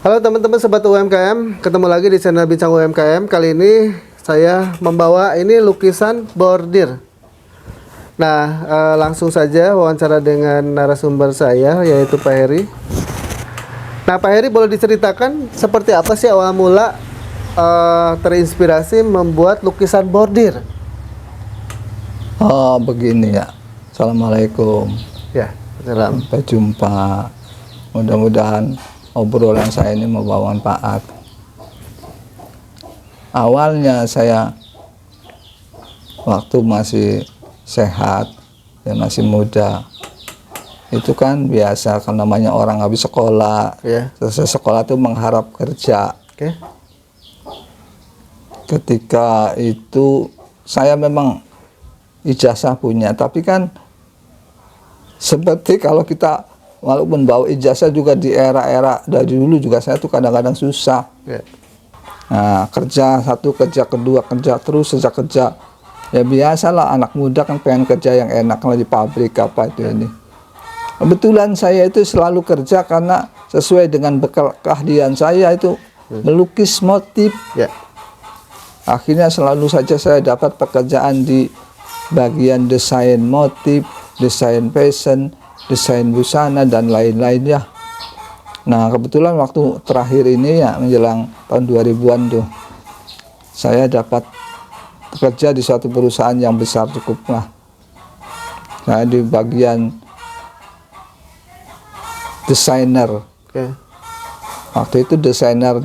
Halo teman-teman sobat UMKM, ketemu lagi di channel Bincang UMKM. Kali ini saya membawa ini lukisan bordir. Nah, langsung saja wawancara dengan narasumber saya, yaitu Pak Heri. Nah, Pak Heri, boleh diceritakan seperti apa sih awal mula terinspirasi membuat lukisan bordir? Oh, begini ya. Assalamualaikum. Ya, salam. Sampai jumpa. Mudah-mudahan obrolan saya ini membawa manfaat. Awalnya saya waktu masih sehat dan masih muda, itu kan biasa kan namanya orang habis sekolah, selesai sekolah itu mengharap kerja. Ketika itu saya memang ijazah punya, tapi kan seperti kalau kita walaupun bawa ijazah juga di era-era dari dulu juga saya tuh kadang-kadang susah. Nah, kerja satu, kerja kedua, kerja terus, sejak kerja. Ya biasalah anak muda kan pengen kerja yang enak lah di pabrik apa itu ini. Kebetulan saya itu selalu kerja karena sesuai dengan bekal keahlian saya itu melukis motif. Akhirnya selalu saja saya dapat pekerjaan di bagian desain motif, desain fashion, desain busana dan lain-lainnya. Nah, kebetulan waktu terakhir ini ya menjelang tahun 2000-an tuh saya dapat bekerja di suatu perusahaan yang besar cukup lah. Saya di bagian desainer. Waktu itu desainer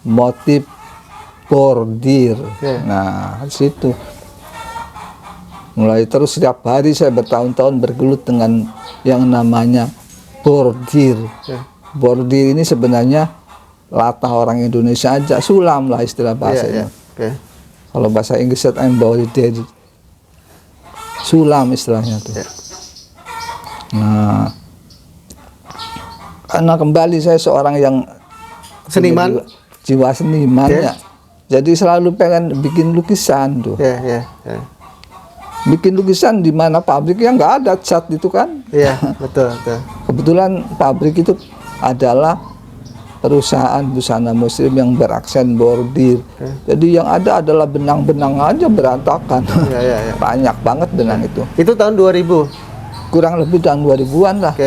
motif bordir. Nah, di situ mulai terus setiap hari saya bertahun-tahun bergelut dengan yang namanya bordir. Bordir ini sebenarnya latah orang Indonesia aja, sulam lah istilah bahasanya. Kalau bahasa Inggris embroidery, sulam istilahnya tuh. Nah, karena kembali saya seorang yang seniman, jiwa seniman ya. Jadi selalu pengen bikin lukisan tuh. Bikin lukisan di mana pabriknya nggak ada cat itu kan? Iya, betul. Kebetulan pabrik itu adalah perusahaan busana muslim yang beraksen bordir. Jadi yang ada adalah benang-benang aja berantakan. Banyak banget benang itu. Itu tahun 2000? Kurang lebih tahun 2000-an lah.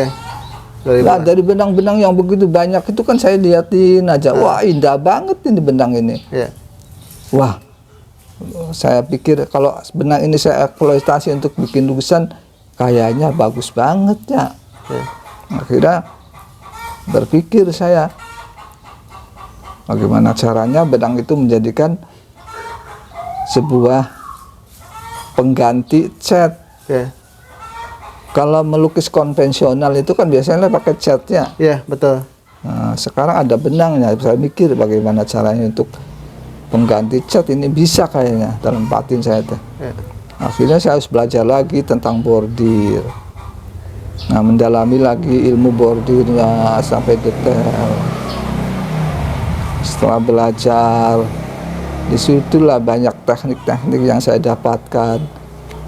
Nah, dari benang-benang yang begitu banyak itu kan saya liatin aja. Wah, indah banget ini benang ini. Wah, saya pikir kalau benang ini saya eksploitasi untuk bikin lukisan kayaknya bagus banget ya. Akhirnya berpikir saya bagaimana caranya benang itu menjadikan sebuah pengganti cat. Kalau melukis konvensional itu kan biasanya pakai catnya. Betul. Nah, sekarang ada benangnya. Saya mikir bagaimana caranya untuk pengganti cat ini bisa kayaknya dalam batin saya teh. Akhirnya saya harus belajar lagi tentang bordir. Nah, mendalami lagi ilmu bordirnya sampai detail. Setelah belajar, disitulah banyak teknik-teknik yang saya dapatkan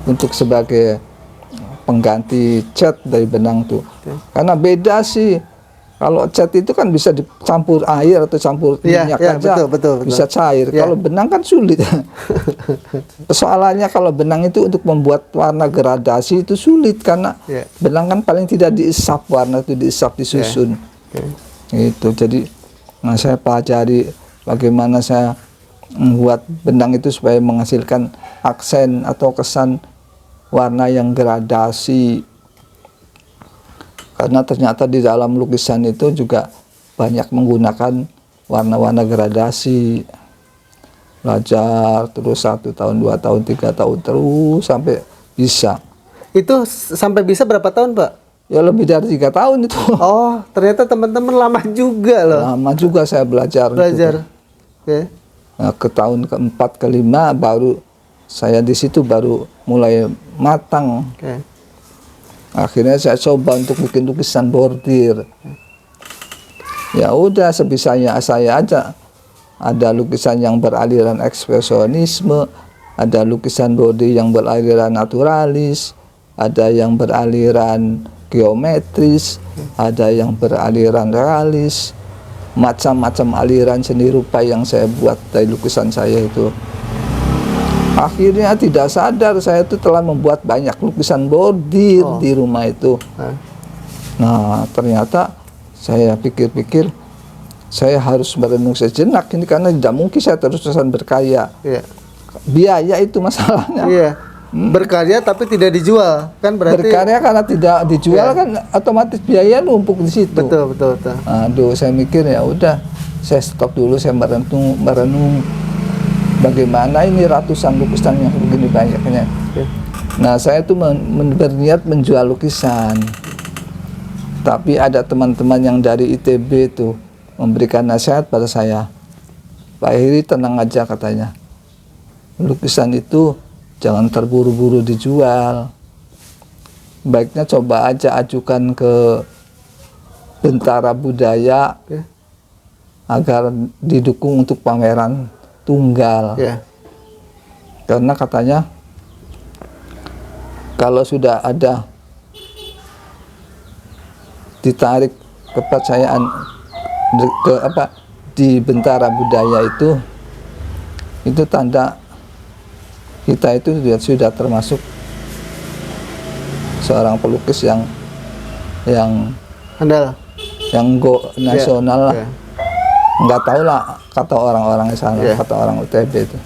untuk sebagai pengganti cat dari benang tuh. Karena beda sih. Kalau cat itu kan bisa dicampur air atau campur minyak aja, betul. Bisa cair. Kalau benang kan sulit. Persoalannya kalau benang itu untuk membuat warna gradasi itu sulit karena benang kan paling tidak diisap, warna itu diisap, disusun. Itu jadi saya pelajari bagaimana saya membuat benang itu supaya menghasilkan aksen atau kesan warna yang gradasi. Karena ternyata di dalam lukisan itu juga banyak menggunakan warna-warna gradasi. Belajar terus 1 tahun, 2 tahun, 3 tahun terus sampai bisa. Itu sampai bisa berapa tahun, Pak? Ya lebih dari 3 tahun itu. Oh, ternyata teman-teman lama juga loh. Lama juga saya belajar. Nah, ke tahun keempat, kelima baru saya di situ baru mulai matang. Akhirnya saya coba untuk bikin lukisan bordir. Ya udah sebisanya saya aja. Ada lukisan yang beraliran ekspresionisme, ada lukisan bordir yang beraliran naturalis, ada yang beraliran geometris, ada yang beraliran realis, macam-macam aliran seni rupa yang saya buat dari lukisan saya itu. Akhirnya tidak sadar saya itu telah membuat banyak lukisan bordir di rumah itu. Nah, ternyata saya pikir-pikir saya harus merenung sejenak ini, karena tidak mungkin saya terus-terusan berkarya. Iya. Biaya itu masalahnya. Iya. Berkarya tapi tidak dijual, kan berarti Berkarya karena tidak dijual kan otomatis biaya numpuk di situ. betul. Aduh, saya mikir ya udah, saya stop dulu, saya merenung bagaimana ini ratusan lukisan yang begini banyaknya. Nah, saya tuh berniat menjual lukisan. Tapi ada teman-teman yang dari ITB itu memberikan nasihat pada saya. Pak Heri, tenang aja katanya. Lukisan itu jangan terburu-buru dijual. Baiknya coba aja ajukan ke Bentara Budaya agar didukung untuk pameran tunggal. Karena katanya kalau sudah ada ditarik kepercayaan di Bentara Budaya itu tanda kita itu sudah termasuk seorang pelukis yang handal, yang go nasional lah. Nggak tahu lah kata orang-orang di sana, kata orang UTB itu.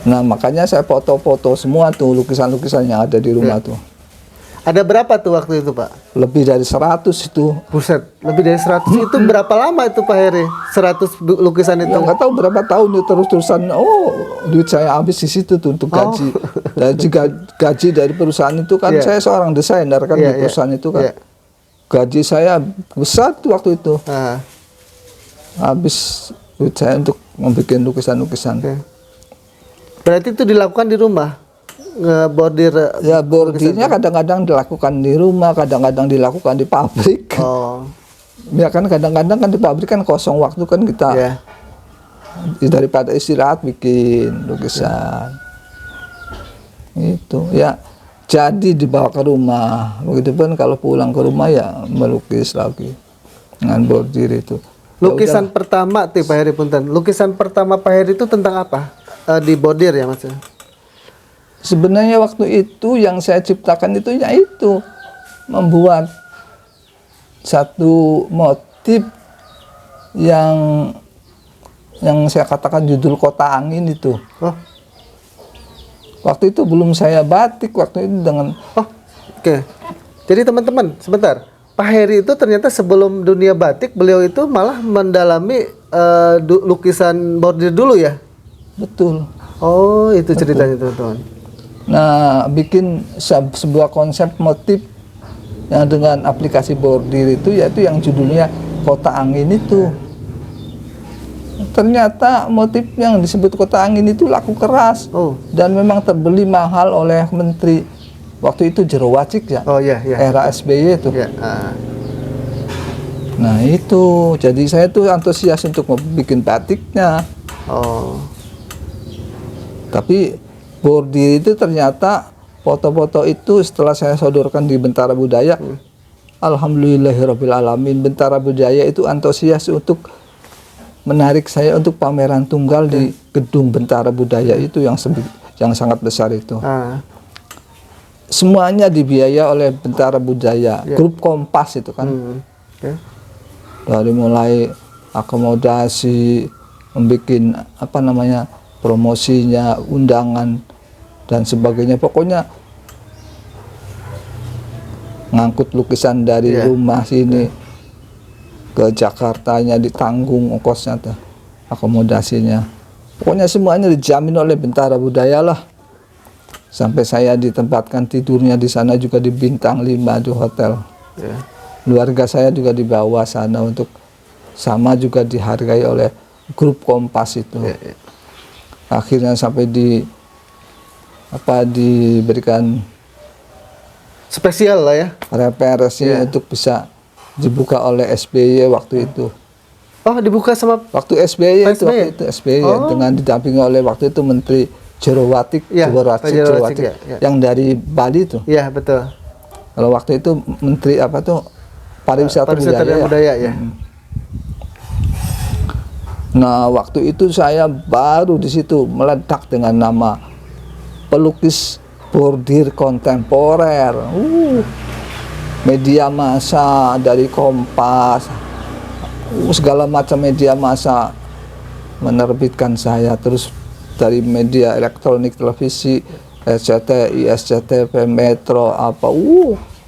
Nah, makanya saya foto-foto semua tuh lukisan-lukisan yang ada di rumah tuh. Ada berapa tuh waktu itu, Pak? Lebih dari 100 itu. Buset, lebih dari 100 itu berapa lama itu, Pak Heri? 100 lukisan itu? Ya, nggak tahu berapa tahun itu terus-terusan. Duit saya habis di situ tuh untuk gaji. Dan gaji dari perusahaan itu kan saya seorang desainer kan di perusahaan itu kan. Gaji saya besar tuh waktu itu. Habis duit saya untuk membuat lukisan-lukisan. Berarti itu dilakukan di rumah? Ngebordir? Ya, bordirnya kadang-kadang dilakukan di rumah, kadang-kadang dilakukan di pabrik. Ya kan kadang-kadang kan di pabrik kan kosong waktu kan kita daripada istirahat bikin lukisan. Itu ya, jadi dibawa ke rumah. Begitupun kalau pulang ke rumah ya melukis lagi dengan bordir itu. Lukisan pertama tuh Pak Heri, punten. Lukisan pertama Pak Heri itu tentang apa? Di bordir ya maksudnya? Sebenarnya waktu itu yang saya ciptakan itu yaitu membuat satu motif yang saya katakan judul Kota Angin itu. Waktu itu belum saya batik waktu itu dengan. Jadi teman-teman, sebentar. Pak Heri itu ternyata sebelum dunia batik beliau itu malah mendalami lukisan bordir dulu ya? Betul. Oh, itu ceritanya teman-teman. Nah, bikin sebuah konsep motif yang dengan aplikasi bordir itu, yaitu yang judulnya Kota Angin itu. Ternyata motif yang disebut Kota Angin itu laku keras dan memang terbeli mahal oleh Menteri waktu itu Jero Wacik ya. Era SBY itu. Nah, itu jadi saya tuh antusias untuk bikin batiknya. Tapi bordir itu ternyata foto-foto itu setelah saya sodorkan di Bentara Budaya, alhamdulillahirabbil alamin, Bentara Budaya itu antusias untuk menarik saya untuk pameran tunggal di gedung Bentara Budaya itu yang sangat besar itu. Semuanya dibiayai oleh Bentara Budaya, grup Kompas itu kan. Dari mulai akomodasi, membuat promosinya, undangan dan sebagainya, pokoknya ngangkut lukisan dari rumah sini ke Jakartanya ditanggung ongkosnya tuh, akomodasinya, pokoknya semuanya dijamin oleh Bentara Budaya lah. Sampai saya ditempatkan tidurnya di sana juga di bintang 5 di hotel. Keluarga saya juga dibawa sana untuk sama juga dihargai oleh grup Kompas itu. Akhirnya sampai diberikan spesial lah ya, referensi untuk bisa dibuka oleh SBY waktu itu. Dibuka sama waktu SBY itu, SBY dengan didampingi oleh waktu itu Menteri Jero Wacik, yang dari Bali itu. Iya, betul. Kalau waktu itu Menteri pariwisata budaya ya. Nah, waktu itu saya baru di situ meledak dengan nama pelukis bordir kontemporer. Media massa dari Kompas, segala macam media massa menerbitkan saya. Terus dari media elektronik, televisi, SCTI, SCTV, Metro, apa,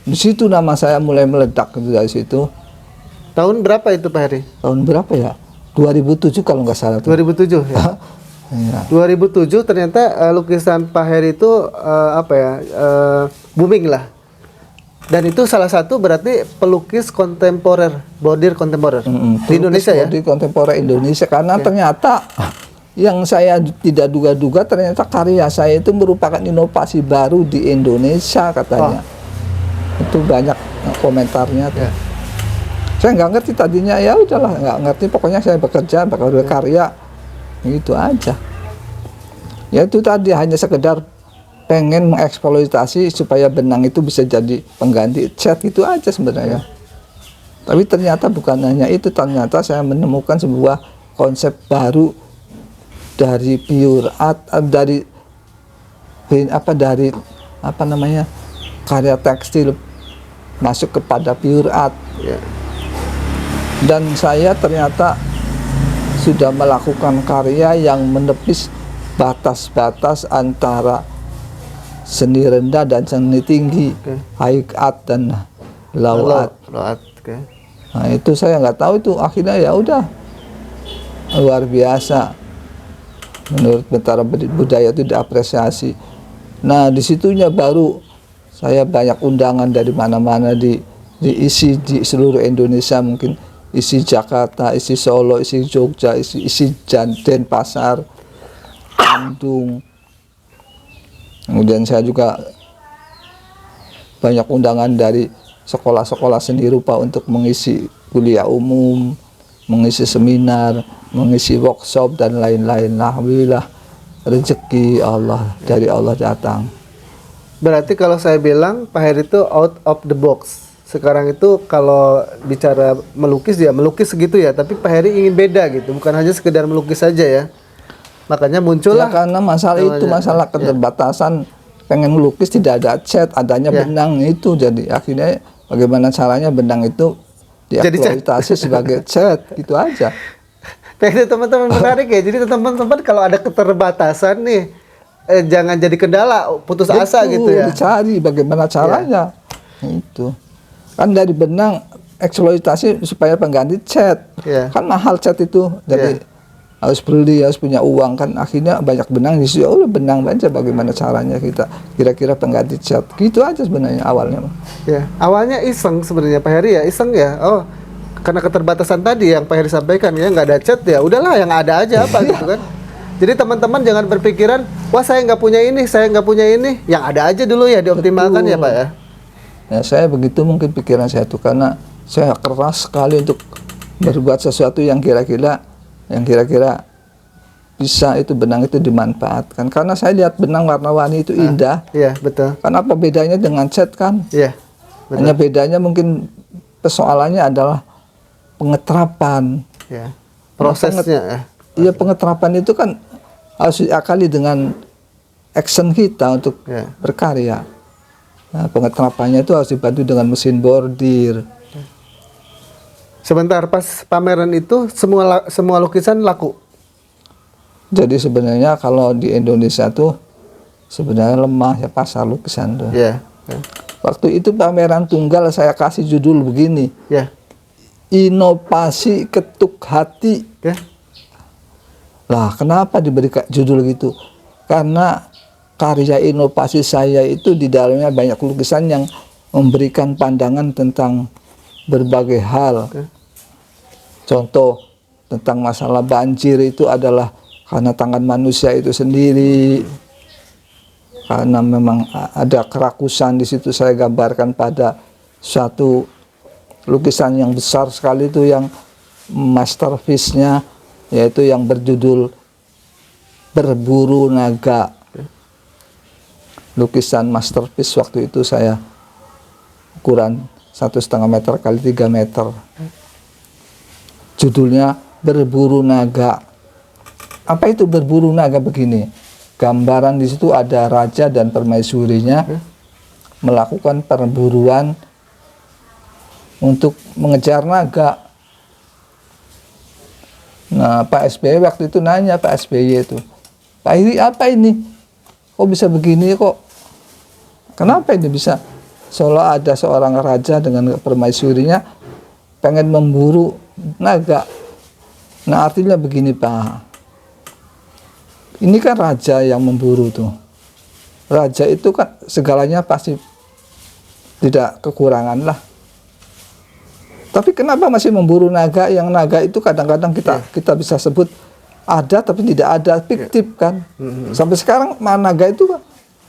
di situ nama saya mulai meledak dari situ. Tahun berapa itu Pak Heri? Tahun berapa ya? 2007 kalau nggak salah. 2007 ya. Ya. 2007 ternyata lukisan Pak Heri itu booming lah. Dan itu salah satu berarti pelukis kontemporer, bordir kontemporer di Indonesia ya. Bordir kontemporer Indonesia, karena ternyata yang saya tidak duga-duga ternyata karya saya itu merupakan inovasi baru di Indonesia katanya. Itu banyak komentarnya tuh. Saya nggak ngerti tadinya, ya udahlah, nggak ngerti, pokoknya saya bekerja, bakal berkarya, gitu aja. Ya itu tadi hanya sekedar pengen mengeksploitasi supaya benang itu bisa jadi pengganti cat, itu aja sebenarnya. Tapi ternyata bukan hanya itu, ternyata saya menemukan sebuah konsep baru dari pure art, dari karya tekstil masuk kepada pure art. Dan saya ternyata sudah melakukan karya yang menepis batas-batas antara seni rendah dan seni tinggi, high art dan low art. Nah itu saya nggak tahu, itu akhirnya ya udah luar biasa. Menurut Bentara Budaya itu diapresiasi. Nah disitunya baru saya banyak undangan dari mana-mana, diisi di seluruh Indonesia, mungkin isi Jakarta, isi Solo, isi Jogja, isi Denpasar, Bandung. Kemudian saya juga banyak undangan dari sekolah-sekolah seni rupa untuk mengisi kuliah umum, mengisi seminar, mengisi workshop dan lain-lain. Alhamdulillah rezeki Allah dari Allah datang. Berarti kalau saya bilang Pak Heri itu out of the box. Sekarang itu kalau bicara melukis, ya melukis segitu ya, tapi Pak Heri ingin beda gitu, bukan hanya sekedar melukis saja ya. Makanya muncullah ya, karena masalah itu, masalah keterbatasan, pengen melukis tidak ada cat, adanya benang itu, jadi akhirnya bagaimana caranya benang itu dieksploitasi sebagai cat, gitu aja. Nah itu teman-teman menarik ya, jadi teman-teman kalau ada keterbatasan nih, jangan jadi kendala, putus asa gitu ya. Dicari bagaimana caranya, itu. Kan dari benang eksploitasi supaya pengganti cat, kan mahal cat itu, jadi harus beli, harus punya uang, kan akhirnya banyak benang di situ. Benang aja bagaimana caranya kita kira-kira pengganti cat, gitu aja sebenarnya awalnya. Awalnya iseng sebenarnya Pak Heri ya, iseng ya. Karena keterbatasan tadi yang Pak Heri sampaikan ya, nggak ada cat ya, udahlah yang ada aja apa gitu kan. Jadi teman-teman jangan berpikiran, wah saya nggak punya ini, yang ada aja dulu ya, dioptimalkan. Betul. Ya Pak ya. Ya saya begitu mungkin pikiran saya tuh, karena saya keras sekali untuk berbuat sesuatu yang kira-kira bisa itu benang itu dimanfaatkan. Karena saya lihat benang warna-warni itu indah. Iya betul. Kan apa bedanya dengan cat kan? Iya. Hanya bedanya mungkin persoalannya adalah pengeterapan. Ya. Prosesnya. Iya, pengeterapan itu kan harus diakali dengan action kita untuk berkarya. Nah, pengeterapannya itu harus dibantu dengan mesin bordir. Sebentar, pas pameran itu semua lukisan laku. Jadi sebenarnya kalau di Indonesia tuh sebenarnya lemah ya pasar lukisan tuh. Waktu itu pameran tunggal saya kasih judul begini. Inovasi ketuk hati. Lah, kenapa diberi judul gitu? Karena karya inovasi saya itu di dalamnya banyak lukisan yang memberikan pandangan tentang berbagai hal. Contoh tentang masalah banjir itu adalah karena tangan manusia itu sendiri. Karena memang ada kerakusan di situ, saya gambarkan pada suatu lukisan yang besar sekali itu, yang masterpiece-nya yaitu yang berjudul Berburu Naga. Lukisan masterpiece waktu itu saya ukuran 1,5 meter kali 3 meter. Judulnya berburu naga. Apa itu berburu naga? Begini, gambaran di situ ada raja dan permaisurinya melakukan perburuan untuk mengejar naga. Nah, Pak SBY waktu itu nanya, Pak SBY itu, Pak ini apa ini? Kok bisa begini kok? Kenapa ini bisa? Seolah ada seorang raja dengan permaisurinya pengen memburu naga. Nah, artinya begini, Pak. Ini kan raja yang memburu tuh. Raja itu kan segalanya pasti tidak kekurangan lah. Tapi kenapa masih memburu naga? Yang naga itu kadang-kadang kita bisa sebut ada tapi tidak ada, fiktif kan. Sampai sekarang naga itu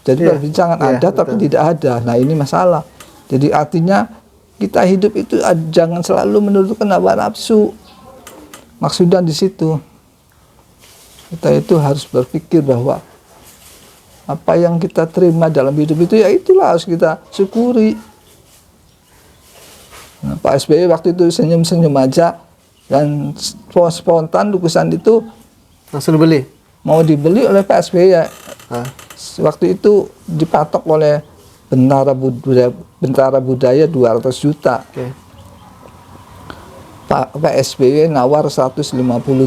jadi perbincangan ada tapi tidak ada. Nah, ini masalah. Jadi artinya kita hidup itu jangan selalu menurutkan hawa nafsu. Maksudnya di situ kita itu harus berpikir bahwa apa yang kita terima dalam hidup itu ya itulah harus kita syukuri. Nah, Pak SBY waktu itu senyum-senyum aja dan spontan lukisan itu langsung dibeli. Mau dibeli oleh Pak SBY ya. Waktu itu dipatok oleh Bentara Budaya 200 juta. Pak SBY nawar 150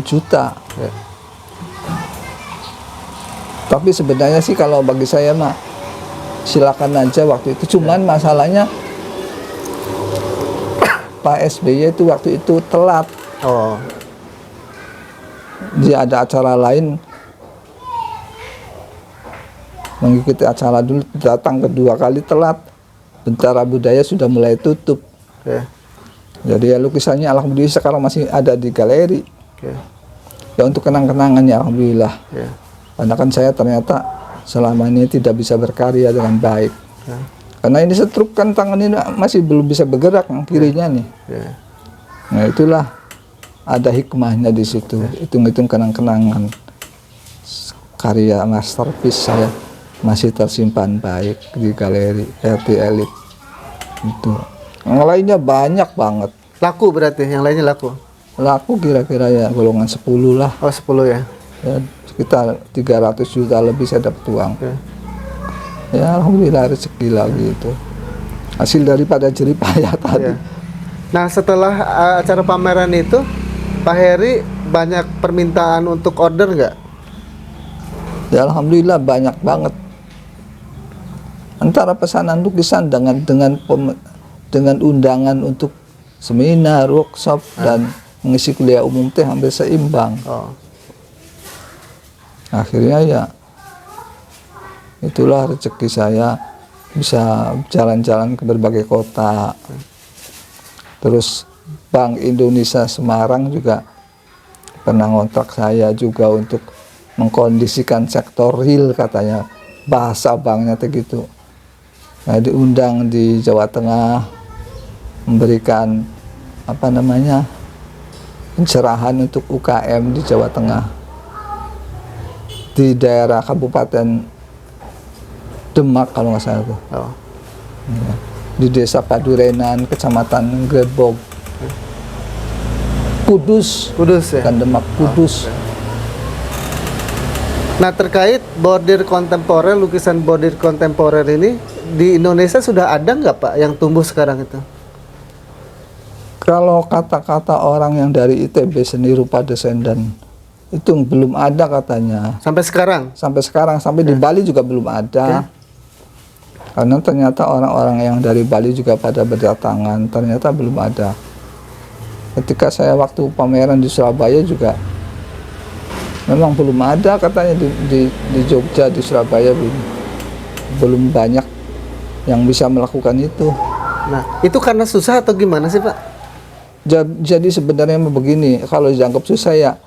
juta. Tapi sebenarnya sih kalau bagi saya mah silakan aja waktu itu. Cuman masalahnya Pak SBY itu waktu itu telat. Dia ada acara lain, mengikuti acara dulu, datang kedua kali telat. Bentara Budaya sudah mulai tutup. Jadi ya lukisannya alhamdulillah sekarang masih ada di galeri. Ya untuk kenang-kenangannya alhamdulillah. Karena kan saya ternyata selama ini tidak bisa berkarya dengan baik. Karena ini stroke kan tangan ini masih belum bisa bergerak yang kirinya nih. Nah itulah ada hikmahnya di situ. Hitung-hitung kenang-kenangan karya masterpiece saya masih tersimpan baik di galeri RT Elite. Itu. Yang lainnya banyak banget. Laku berarti yang lainnya laku. Laku kira-kira ya golongan 10 lah. 10 ya. Ya sekitar 300 juta lebih saya dapat uang. Ya alhamdulillah rezeki lagi itu. Hasil daripada jerih payah tadi. Nah, setelah acara pameran itu, Pak Heri banyak permintaan untuk order nggak? Ya alhamdulillah banyak banget. Antara pesanan lukisan dengan undangan untuk seminar, workshop dan mengisi kuliah umum teh hampir seimbang. Akhirnya ya itulah rezeki saya bisa jalan-jalan ke berbagai kota. Terus Bank Indonesia Semarang juga pernah ngontrak saya juga untuk mengkondisikan sektor real katanya, bahasa banknya gitu. Nah, diundang di Jawa Tengah memberikan pencerahan untuk UKM di Jawa Tengah di daerah Kabupaten Demak kalau nggak salah itu. Ya. Di Desa Padurenan, Kecamatan Grebog, Kudus ya? Kan Demak, Kudus. Nah, terkait bordir kontemporer, lukisan bordir kontemporer ini di Indonesia sudah ada nggak Pak yang tumbuh sekarang itu? Kalau kata-kata orang yang dari ITB Seni Rupa Desain dan itu belum ada katanya. Sampai sekarang? Sampai sekarang, sampai di Bali juga belum ada. Karena ternyata orang-orang yang dari Bali juga pada berdatangan, ternyata belum ada. Ketika saya waktu pameran di Surabaya juga memang belum ada katanya di Jogja, di Surabaya belum banyak yang bisa melakukan itu. Nah, itu karena susah atau gimana sih Pak? Jadi sebenarnya begini, kalau dianggap susah ya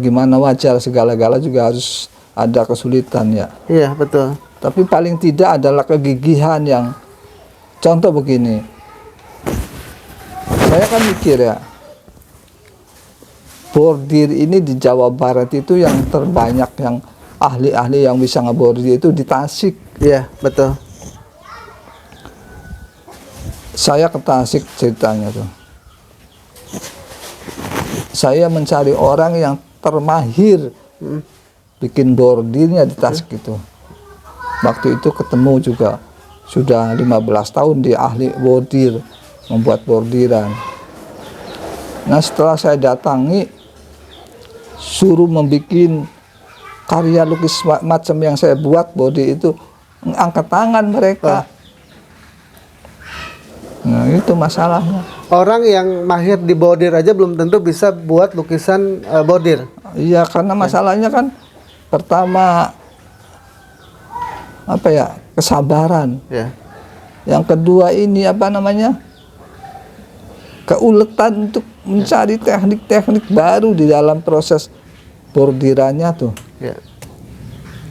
gimana, wajar, segala-gala juga harus ada kesulitan ya. Iya, betul. Tapi paling tidak adalah kegigihan yang, contoh begini, saya kan mikir ya, bordir ini di Jawa Barat itu yang terbanyak, yang ahli-ahli yang bisa ngebordir itu di Tasik. Iya, betul. Saya ke Tasik ceritanya tuh. saya mencari orang yang termahir bikin bordirnya di Tasik itu. Waktu itu ketemu juga, sudah 15 tahun dia ahli bordir, membuat bordiran. Nah setelah saya datangi, suruh membuat karya lukis macam yang saya buat bordir itu, angkat tangan mereka. Nah itu masalahnya. Orang yang mahir di bordir aja belum tentu bisa buat lukisan bordir. Iya, karena masalahnya kan pertama apa ya, kesabaran. Ya. Yang kedua ini apa namanya, keuletan untuk mencari teknik-teknik baru di dalam proses bordirannya tuh. Ya.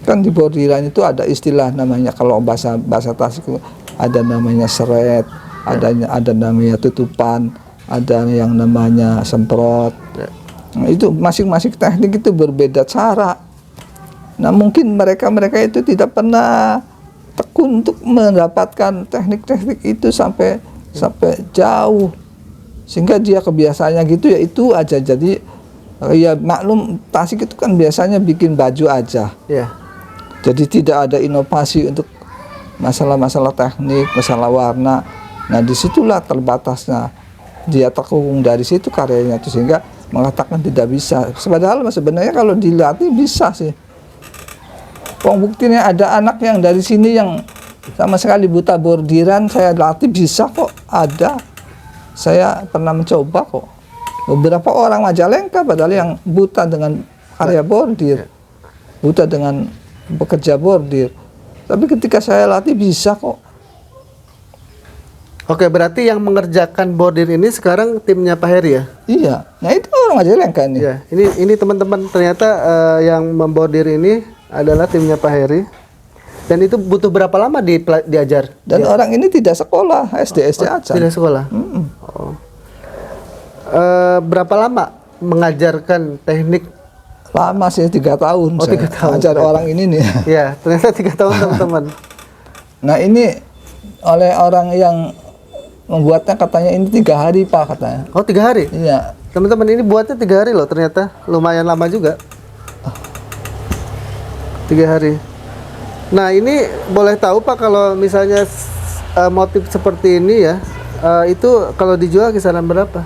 Kan di bordiran itu ada istilah namanya, kalau bahasa Tasik ada namanya seret, ada namanya tutupan, ada yang namanya semprot. Ya. Nah, itu masing-masing teknik itu berbeda cara. Nah mungkin mereka itu tidak pernah tekun untuk mendapatkan teknik-teknik itu sampai jauh, sehingga dia kebiasaannya gitu ya itu aja. Jadi ya maklum Tasik itu kan biasanya bikin baju aja. Ya. Jadi tidak ada inovasi untuk masalah-masalah teknik, masalah warna. Nah disitulah terbatasnya. Dia tekung dari situ karyanya itu, sehingga mengatakan tidak bisa. Padahal sebenarnya kalau dilatih bisa sih. Buktinya ada anak yang dari sini yang sama sekali buta bordiran, saya latih bisa kok, ada. Saya pernah mencoba kok. Beberapa orang Majalengka padahal yang buta dengan karya bordir, buta dengan bekerja bordir. Tapi ketika saya latih bisa kok. Oke, berarti yang mengerjakan bordir ini sekarang timnya Pak Heri ya? Iya, nah itu orang Majalengka nih. Ya, ini teman-teman ternyata yang membordir ini adalah timnya Pak Heri. Dan itu butuh berapa lama diajar? Dan orang ini tidak sekolah, SD aja. Tidak sekolah. Oh. Berapa lama mengajarkan teknik? Lama sih, 3 tahun. Oh, 3 tahun. Ajar orang ini nih. Ya, ternyata 3 tahun teman-teman. Nah ini oleh orang yang membuatnya katanya ini 3 hari Pak katanya. Oh 3 hari? Iya. Teman-teman ini buatnya 3 hari loh, ternyata lumayan lama juga. 3 hari. Nah ini boleh tahu Pak, kalau misalnya motif seperti ini ya, itu kalau dijual kisaran berapa?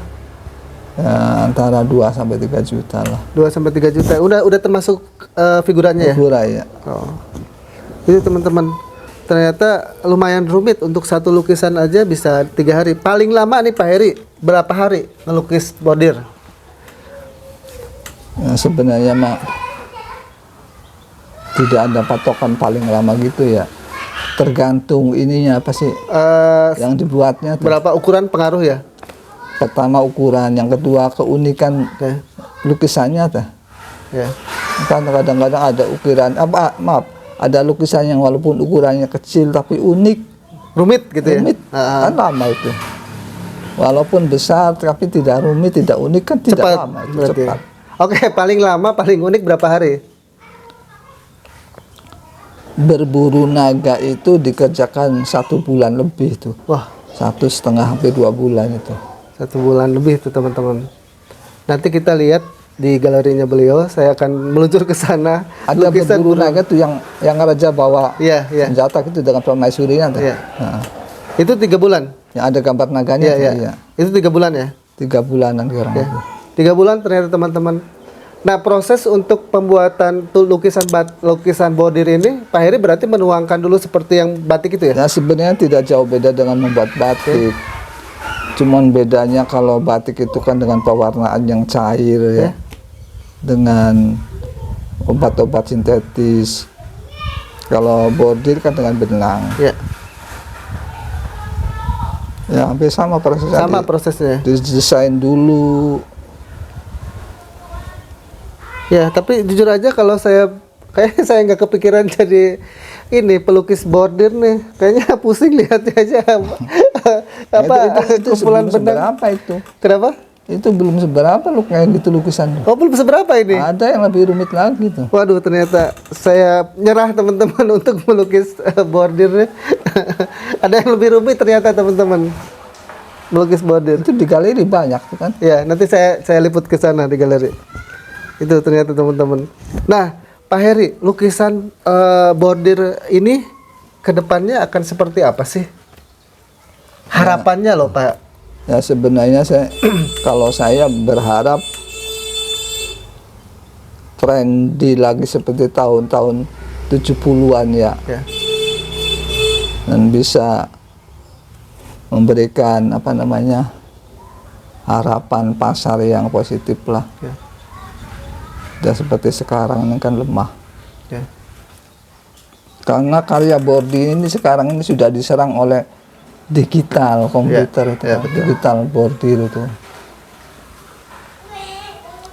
Ya, antara 2 sampai 3 juta lah. 2 sampai 3 juta. Udah termasuk figurannya ya? Figura ya. Oh. Itu teman-teman, ternyata lumayan rumit untuk satu lukisan aja bisa 3 hari. Paling lama nih Pak Heri berapa hari melukis bordir? Ya, sebenarnya mah tidak ada patokan paling lama gitu ya. Tergantung ininya apa sih yang dibuatnya tuh. Berapa ukuran pengaruh ya? Pertama ukuran, yang kedua keunikan lukisannya tuh. Ya. Kan kadang-kadang ada ukuran ada lukisan yang walaupun ukurannya kecil tapi unik. Rumit gitu ya? Rumit, kan lama itu. Walaupun besar tapi tidak rumit, tidak unik kan tidak Cepat, lama itu, berarti. cepat. Oke, paling lama, paling unik berapa hari? Berburu naga itu dikerjakan 1 bulan lebih tuh. Wah, 1,5 sampai 2 bulan itu. 1 bulan lebih tuh teman-teman. Nanti kita lihat di galerinya beliau, saya akan meluncur ke sana. Ada berburu naga tuh yang raja bawa senjata gitu dengan permaisurinya tuh. Iya. Nah, itu 3 bulan. yang ada gambar naganya tuh, iya. Itu 3 bulan ya? 3 bulanan kurang Ya. lebih. 3 bulan ternyata teman-teman. Nah, proses untuk pembuatan lukisan bordir ini, Pak Heri berarti menuangkan dulu seperti yang batik itu ya? Nah, sebenarnya tidak jauh beda dengan membuat batik. Cuman bedanya kalau batik itu kan dengan pewarnaan yang cair ya. Dengan obat-obat sintetis. Kalau bordir kan dengan benang. Ya. Ya, hampir sama prosesnya. Sama prosesnya. Didesain dulu. Ya, tapi jujur aja kalau kayaknya saya nggak kepikiran jadi ini pelukis bordir nih. Kayaknya pusing lihatnya aja. Itu Kumpulan belum benang. seberapa itu. Kenapa? Itu belum seberapa kayak gitu lukisan. Oh, belum seberapa ini? Ada yang lebih rumit lagi tuh. Waduh, ternyata saya nyerah teman-teman untuk melukis bordir. Ada yang lebih rumit ternyata teman-teman. melukis bordir. Itu di galeri banyak tuh kan. Ya, nanti saya liput ke sana di galeri. Itu ternyata teman-teman. Nah, Pak Heri, lukisan bordir ini kedepannya akan seperti apa sih? Harapannya loh Pak. Ya sebenarnya kalau saya berharap trendy lagi seperti tahun-tahun 70-an ya. Ya. Dan bisa memberikan harapan pasar yang positif lah. Ya. Dan seperti sekarang ini kan lemah. Ya. Karena karya bordir ini sekarang ini sudah diserang oleh digital komputer itu, digital bordir itu.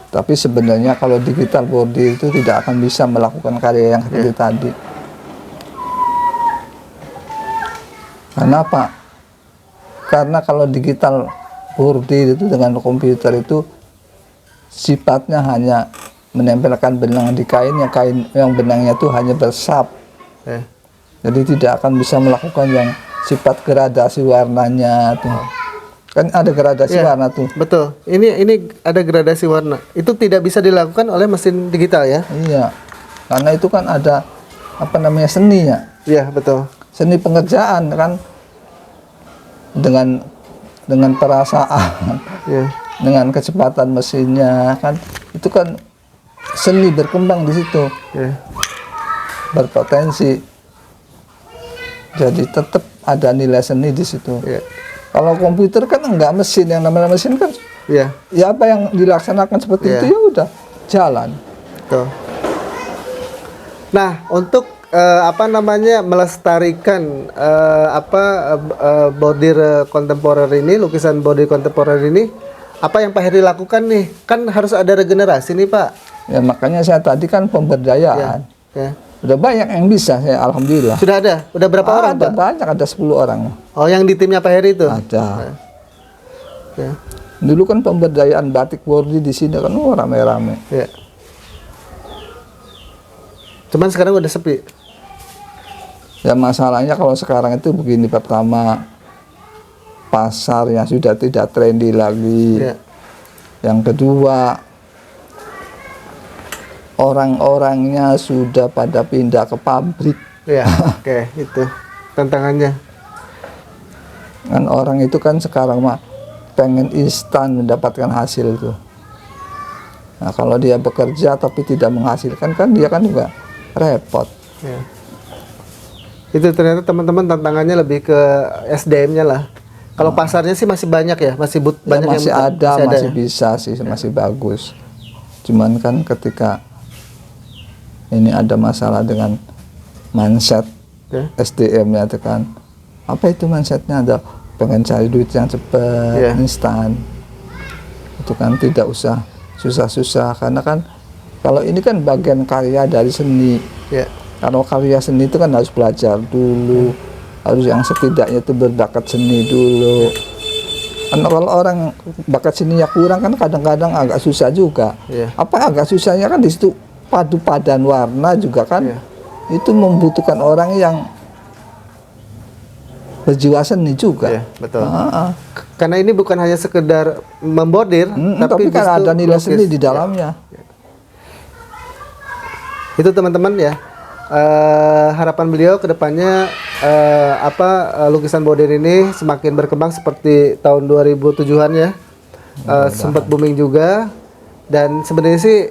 Tapi sebenarnya kalau digital bordir itu tidak akan bisa melakukan karya yang seperti tadi. Karena apa? Karena kalau digital bordir itu dengan komputer itu sifatnya hanya menempelkan benang di kain yang benangnya itu hanya bersap. Jadi tidak akan bisa melakukan yang sifat gradasi warnanya tuh. Kan ada gradasi warna tuh. Betul. Ini ada gradasi warna. Itu tidak bisa dilakukan oleh mesin digital ya? Iya. Karena itu kan ada seni ya. Iya, betul. Seni pengerjaan kan dengan perasaan, dengan kecepatan mesinnya kan itu kan seni berkembang di situ, berpotensi. Jadi tetap ada nilai seni di situ. Kalau komputer kan enggak, mesin yang namanya mesin kan, ya apa yang dilaksanakan seperti itu ya udah jalan. Tuh. Nah, untuk melestarikan bordir kontemporer ini, lukisan bordir kontemporer ini, apa yang Pak Heri lakukan nih? Kan harus ada regenerasi nih Pak. Ya makanya saya tadi kan pemberdayaan. Udah banyak yang bisa, saya alhamdulillah. Sudah ada? Udah berapa orang Pak? Banyak, ada 10 orang. Oh, yang di timnya Pak Heri itu? Ada. Dulu kan pemberdayaan batik bordir di sini kan rame-rame. Cuman sekarang udah sepi. Ya masalahnya kalau sekarang itu begini, pertama pasarnya sudah tidak trendy lagi. Yang kedua, orang-orangnya sudah pada pindah ke pabrik. Oke, itu tantangannya. Kan orang itu kan sekarang mah pengen instan mendapatkan hasil tuh. Nah kalau dia bekerja tapi tidak menghasilkan kan dia kan juga repot. Itu ternyata teman-teman tantangannya lebih ke SDM-nya lah. Kalau pasarnya sih masih banyak ya, masih banyak masih yang masih bisa sih, masih bagus. Cuman kan ketika ini ada masalah dengan mindset SDM-nya itu kan. Apa itu mindsetnya? Ada pengen cari duit yang cepat, instan. Itu kan tidak usah susah-susah, karena kan kalau ini kan bagian karya dari seni. Kalau karya seni itu kan harus belajar dulu, harus yang setidaknya itu berbakat seni dulu. Karena kalau orang bakat seninya kurang kan kadang-kadang agak susah juga. Apa agak susahnya kan di situ padu padan warna juga kan. Itu membutuhkan orang yang berjiwa seni juga. Betul. Karena ini bukan hanya sekedar membordir, tapi kan ada nilai seni di dalamnya. Itu teman-teman ya. Harapan beliau ke depannya lukisan bordir ini semakin berkembang seperti tahun 2007-an ya. Sempat booming juga, dan sebenarnya sih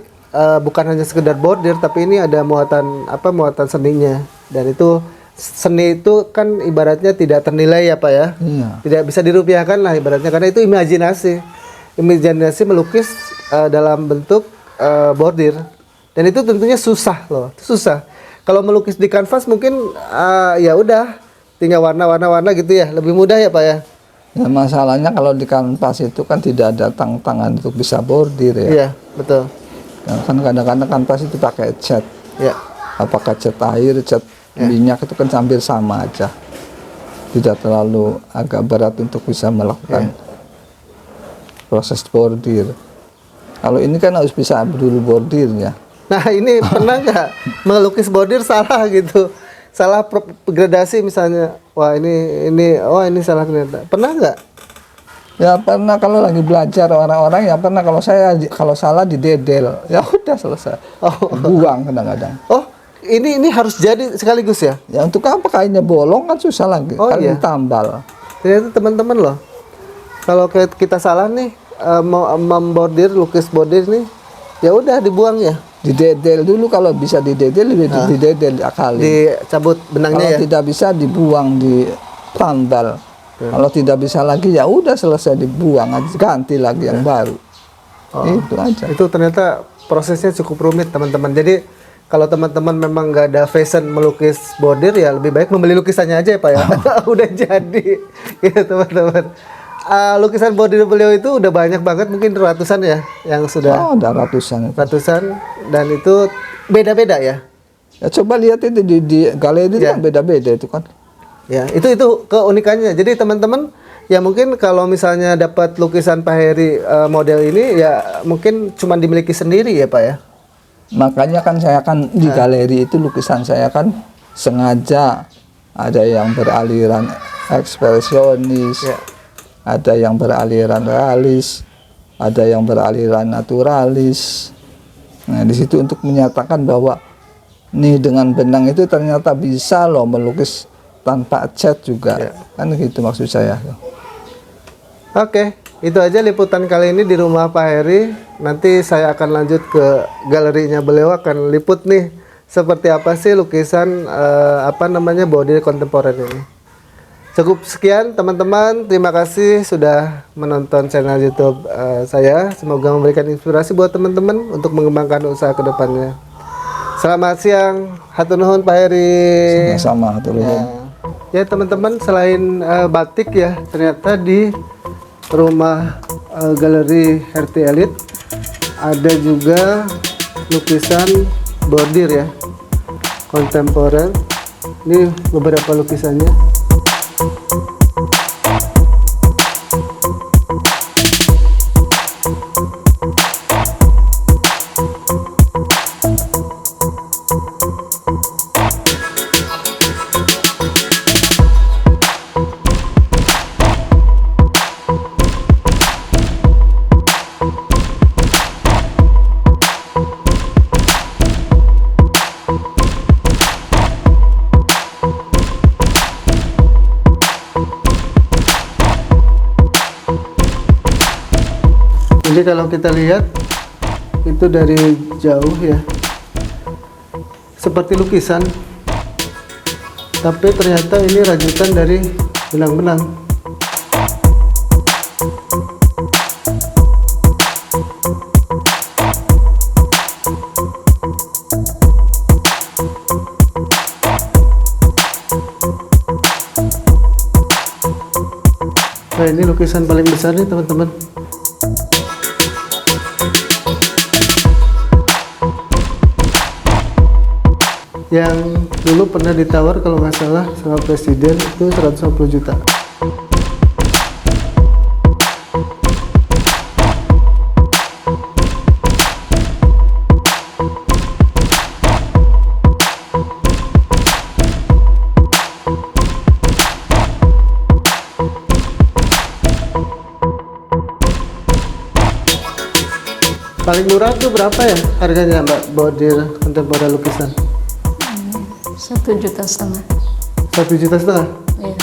bukan hanya sekedar bordir, tapi ini ada muatan seninya, dan itu seni itu kan ibaratnya tidak ternilai ya Pak ya. Tidak bisa dirupiahkan lah ibaratnya, karena itu imajinasi melukis dalam bentuk bordir, dan itu tentunya susah loh, susah. Kalau melukis di kanvas mungkin ya udah tinggal warna gitu ya, lebih mudah ya Pak ya. Ya masalahnya kalau di kanvas itu kan tidak ada tangan untuk bisa bordir ya. Iya, betul. Ya, kan kadang-kadang kanvas itu pakai cat. Apakah cat air, cat minyak itu kan hampir sama aja. Tidak terlalu agak berat untuk bisa melakukan proses bordir. Kalau ini kan harus bisa dulu bordirnya. Nah ini pernah nggak melukis bordir salah gitu, salah gradasi misalnya, wah ini salah ternyata, pernah nggak? Ya pernah kalau lagi belajar orang-orang ya pernah kalau salah didedel. Ya udah selesai. Buang kadang-kadang. Oh, ini harus jadi sekaligus ya? Ya untuk apa kainnya bolong kan susah lagi. Oh, Kalau iya. ditambal. Ternyata teman-teman loh, kalau kita salah nih mau membordir, lukis bordir nih, ya udah dibuang ya. Didedel dulu, kalau bisa didedel didedel kali. Dicabut benangnya Kalau ya. tidak bisa dibuang, ditambal. Kalau tidak bisa lagi ya udah selesai, dibuang aja, ganti lagi yang baru. Itu aja. Itu ternyata prosesnya cukup rumit teman-teman. Jadi kalau teman-teman memang nggak ada fashion melukis bordir ya lebih baik membeli lukisannya aja ya Pak ya. Udah jadi ya teman-teman. Lukisan bordir beliau itu udah banyak banget, mungkin ratusan ya yang sudah. Oh, ada ratusan. Ratusan, dan itu beda-beda ya. Ya coba lihat itu di galeri Ya. kan beda-beda itu kan. Ya, itu keunikannya. Jadi teman-teman ya mungkin kalau misalnya dapat lukisan Pak Heri model ini ya mungkin cuma dimiliki sendiri ya Pak ya. Makanya kan saya kan di galeri itu lukisan saya kan sengaja ada yang beraliran ekspresionis, Ya. ada yang beraliran realis, ada yang beraliran naturalis. Nah, di situ untuk menyatakan bahwa nih dengan benang itu ternyata bisa loh melukis tanpa cat juga. Ya. Kan gitu maksud saya. Oke, itu aja liputan kali ini di rumah Pak Heri. Nanti saya akan lanjut ke galerinya beliau, akan liput nih seperti apa sih lukisan bordir kontemporer ini. Cukup sekian teman-teman, terima kasih sudah menonton channel YouTube saya. Semoga memberikan inspirasi buat teman-teman untuk mengembangkan usaha kedepannya. Selamat siang, hatur nuhun Pak Heri. Sama-sama, hatur nuhun. Ya teman-teman, selain batik ya, ternyata di rumah galeri RT Elite ada juga lukisan bordir ya, kontemporer. Ini beberapa lukisannya. Jadi kalau kita lihat itu dari jauh ya seperti lukisan, tapi ternyata ini rajutan dari benang-benang. Nah, ini lukisan paling besar nih teman-teman. Yang dulu pernah ditawar kalau nggak salah sama presiden itu 150 juta. Paling murah tuh berapa ya harganya Mbak bordir kontemporer lukisan? 1,5 juta. 1,5 juta? Iya.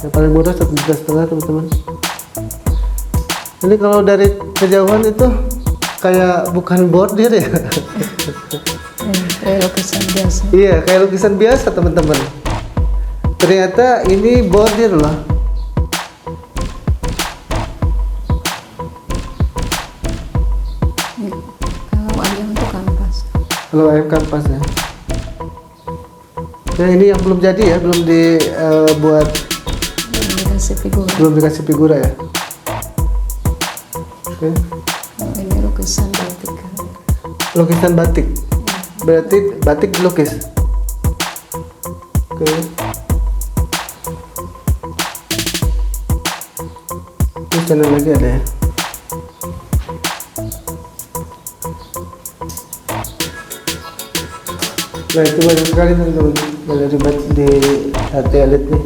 Yang paling murah 1,5 juta teman-teman. Ini kalau dari kejauhan itu kayak bukan bordir ya. Kayak lukisan biasa. Iya, kayak lukisan biasa teman-teman. Ternyata ini bordir loh. Kalau ayam itu kanvas. Kalau ayam kanvas ya. Nah ini yang belum jadi ya, belum dibuat, Dikasih figura. belum dikasih figura ya. Oke. Ini lukisan batik. Lukisan batik. Berarti batik dilukis. Oke. Ini channel lagi ada ya. Nah itu banyak sekali teman-teman galeri batik di RT Elite nih.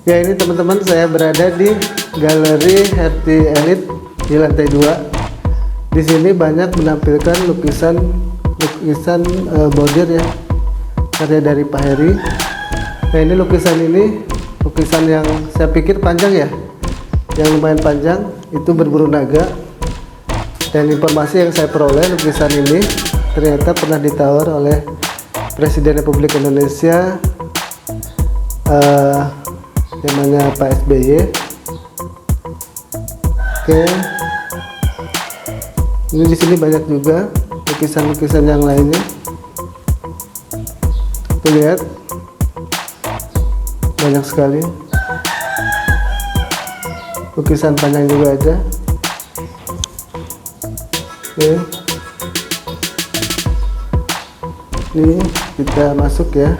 Ya, ini teman-teman, saya berada di Galeri Hertie Elite di lantai 2. Di sini banyak menampilkan lukisan bordir ya, karya dari Pak Heri. Nah, ini lukisan yang saya pikir panjang ya, yang lumayan panjang, itu berburu naga. Dan informasi yang saya peroleh, lukisan ini ternyata pernah ditawar oleh Presiden Republik Indonesia namanya Pak SBY. Oke, ini di sini banyak juga lukisan-lukisan yang lainnya. Tuh, lihat, banyak sekali lukisan panjang juga ada. Oke, ini kita masuk ya.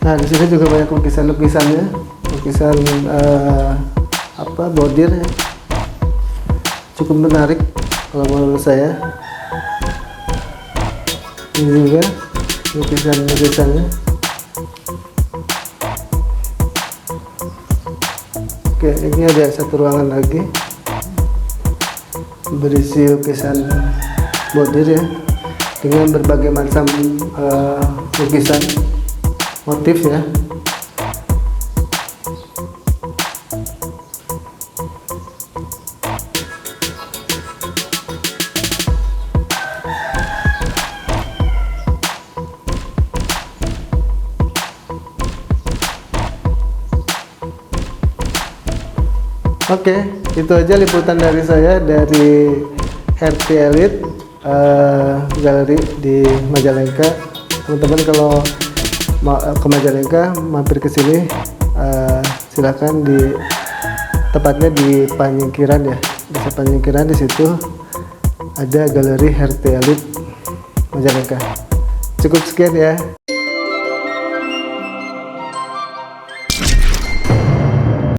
Nah, di sini juga banyak lukisan-lukisannya, lukisan bordir ya. Cukup menarik kalau menurut saya. Ini juga lukisannya. Oke, ini ada satu ruangan lagi berisi lukisan bordir ya, dengan berbagai macam lukisan motif ya. Oke, itu aja liputan dari saya dari Hertie Elite Galeri di Majalengka. Teman-teman kalau mau ke Majalengka, mampir ke sini, silakan, tepatnya di Panyingkiran ya, desa Panyingkiran. Di situ ada Galeri Hertie Elite Majalengka. Cukup sekian ya.